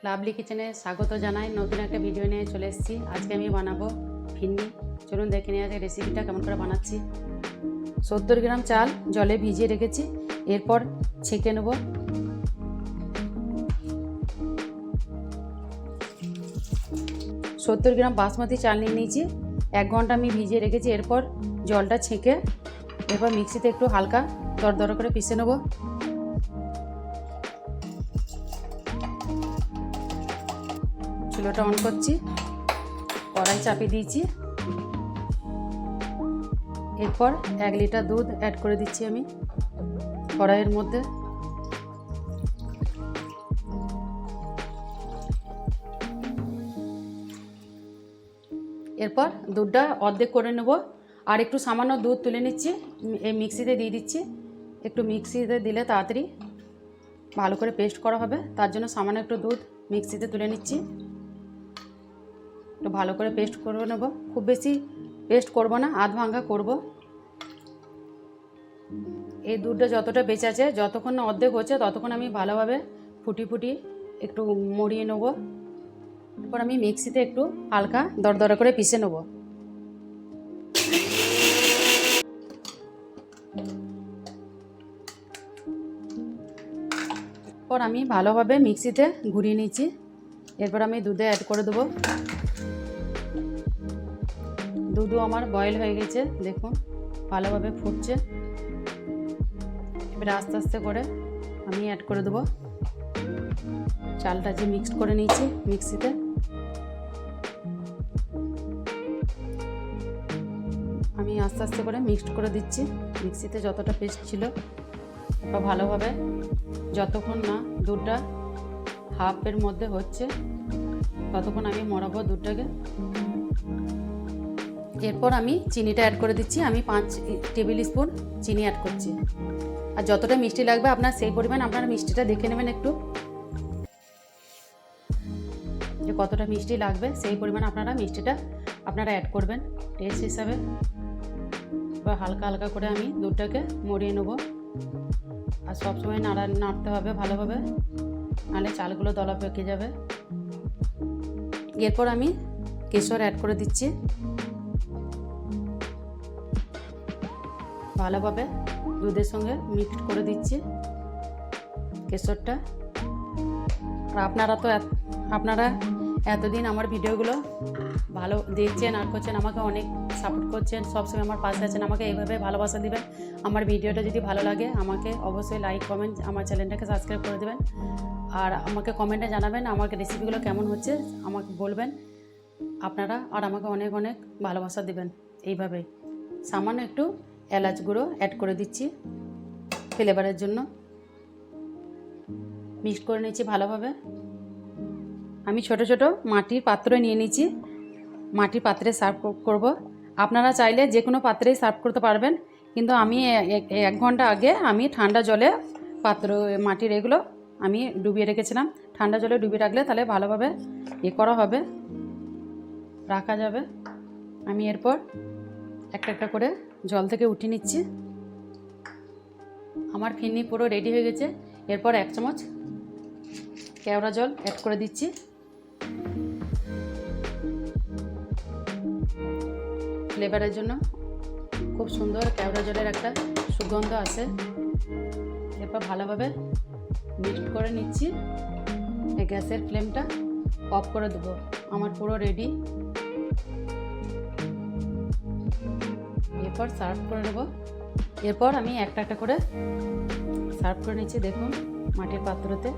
Lovely কিচেনে স্বাগত জানাই। নতুন একটা ভিডিও নিয়ে চলে এসেছি। আজকে আমি বানাবো ফিন্নি। চলুন দেখে নিয়ে আজকে রেসিপিটা কেমন করে বানাচ্ছি। 70 গ্রাম চাল জলে ভিজিয়ে রেখেছি, এরপর ছেঁকে নেব। সত্তর গ্রাম বাসমতি চাল নিয়ে নিয়েছি, 1 ঘন্টা আমি ভিজিয়ে রেখেছি। এরপর জলটা ছেঁকে এরপর মিক্সিতে একটু হালকা দরদরে করে পিষে নেব। চুলোটা অন করছি, কড়াই চাপিয়ে দিয়েছি। এরপর 1 লিটার দুধ অ্যাড করে দিচ্ছি আমি কড়াইয়ের মধ্যে। এরপর দুধটা অর্ধেক করে নেব, আর একটু সামান্য দুধ তুলে নিচ্ছি, এই মিক্সিতে দিয়ে দিচ্ছি। একটু মিক্সিতে দিলে তাড়াতাড়ি ভালো করে পেস্ট করা হবে, তার জন্য সামান্য একটু দুধ মিক্সিতে তুলে নিচ্ছি। একটু ভালো করে পেস্ট করে নেব, খুব বেশি পেস্ট করব না, আধ ভাঙা করব। এই দুধটা যতটা বেঁচে আছে, যতক্ষণ না অর্ধেক হচ্ছে ততক্ষণ আমি ভালোভাবে ফুটি একটু মরিয়ে নেব। এরপর আমি মিক্সিতে একটু হালকা দরদরে করে পিষে নেব। এরপর আমি ভালোভাবে মিক্সিতে ঘুরিয়ে নিচ্ছি। এরপর আমি দুধে অ্যাড করে দেবো। দুধও আমার বয়েল হয়ে গেছে, দেখুন ভালোভাবে ফুটছে। এবার আস্তে আস্তে করে আমি অ্যাড করে দেবো চালটা যে মিক্সড করে নিয়েছি মিক্সিতে। আমি আস্তে আস্তে করে মিক্সড করে দিচ্ছি মিক্সিতে যতটা পেস্ট ছিল। এরপর ভালোভাবে যতক্ষণ না দুধটা হাফের মধ্যে হচ্ছে ততক্ষণ আমি মরাবো দুধটাকে। এরপর আমি চিনিটা অ্যাড করে দিচ্ছি। আমি 5 টেবিল স্পুন চিনি অ্যাড করছি। আর যতটা মিষ্টি লাগবে আপনার সেই পরিমাণ আপনারা মিষ্টিটা দেখে নেবেন একটু, যে কতটা মিষ্টি লাগবে সেই পরিমাণ আপনারা মিষ্টিটা অ্যাড করবেন টেস্ট হিসাবে। এবার হালকা হালকা করে আমি দুধটাকে মরিয়ে নেব, আর সবসময় নাড়তে হবে ভালোভাবে, নাহলে চালগুলো দলা পেকে যাবে। এরপর আমি কেশর অ্যাড করে দিচ্ছি, ভালোভাবে দুধের সঙ্গে মিক্সড করে দিচ্ছি কেশরটা। আর আপনারা এতদিন আমার ভিডিওগুলো ভালো দেখছেন আর করছেন, আমাকে অনেক সাপোর্ট করছেন, সবসময় আমার পাশে আছেন। আমাকে এইভাবে ভালোবাসা দিবেন। আমার ভিডিওটা যদি ভালো লাগে আমাকে অবশ্যই লাইক কমেন্ট, আমার চ্যানেলটাকে সাবস্ক্রাইব করে দেবেন। আর আমাকে কমেন্টে জানাবেন আমাকে রেসিপিগুলো কেমন হচ্ছে, আমাকে বলবেন আপনারা। আর আমাকে অনেক অনেক ভালোবাসা দিবেন এইভাবেই। সামান্য একটু এলাচ গুঁড়ো অ্যাড করে দিচ্ছি ফ্লেভারের জন্য। মিক্সড করে নিচ্ছি ভালোভাবে। আমি ছোট ছোট মাটির পাত্র নিয়ে নিচ্ছি, মাটির পাত্রে সার্ভ করব। আপনারা চাইলে যে কোনো পাত্রেই সার্ভ করতে পারবেন, কিন্তু আমি 1 ঘন্টা আগে আমি ঠান্ডা জলে মাটির এগুলো আমি ডুবিয়ে রেখেছিলাম। ঠান্ডা জলে ডুবিয়ে রাখলে তাহলে ভালোভাবে করা হবে, রাখা যাবে। আমি এরপর একটা করে জল থেকে উঠিয়ে নিচ্ছি। আমার ফিন্নি পুরো রেডি হয়ে গেছে। এরপর 1 চামচ কেওড়া জল অ্যাড করে দিচ্ছি। ফ্লেভারের জন্য খুব সুন্দর কেওড়া জলের একটা সুগন্ধ আসে। এরপর ভালোভাবে মিক্সড করে নিচ্ছি। গ্যাসের ফ্লেমটা অফ করে দেবো। আমার পুরো রেডি। এরপর সার্ভ করে নেব। এরপর আমি একটা করে সার্ভ করে নিচ্ছি, দেখুন মাটির পাত্রতে।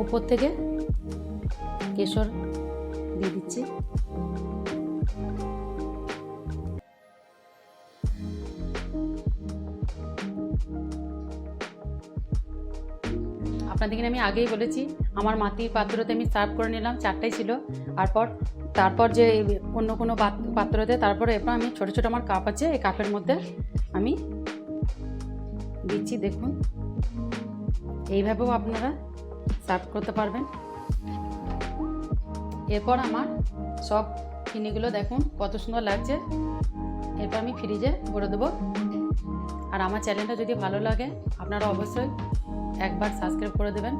উপর থেকে কেশর দিয়ে দিচ্ছি। আপনাদেরকে আমি আগেই বলেছি আমার মাটির পাত্রতে আমি সার্ভ করে নিলাম, 4টাই ছিল। তারপর যে অন্য কোনো পাত্রতে তারপরে এরপর আমি ছোটো ছোটো আমার কাপ আছে, এই কাপের মধ্যে আমি দিচ্ছি। দেখুন এইভাবেও আপনারা সার্ভ করতে পারবেন। এরপর আমার সব ফিনিগুলো দেখুন কত সুন্দর লাগছে। এরপর আমি ফ্রিজে ভরে দেবো। আর আমার চ্যানেলটা যদি ভালো লাগে আপনারা অবশ্যই একবার সাবস্ক্রাইব করে দেবেন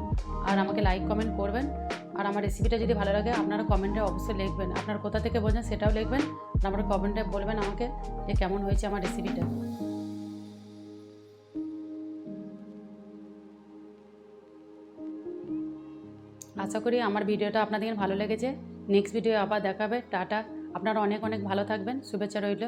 আর আমাকে লাইক কমেন্ট করবেন। আর আমার রেসিপিটা যদি ভালো লাগে আপনারা কমেন্টে অবশ্যই লিখবেন, আপনারা কোথা থেকে বোঝেন সেটাও লিখবেন। আর আমার কমেন্টে বলবেন আমাকে যে কেমন হয়েছে আমার রেসিপিটা। আশা করি আমার ভিডিওটা আপনাদের ভালো লেগেছে। নেক্সট ভিডিও আবার দেখাবে। টাটা। আপনারা অনেক অনেক ভালো থাকবেন, শুভেচ্ছা রইল।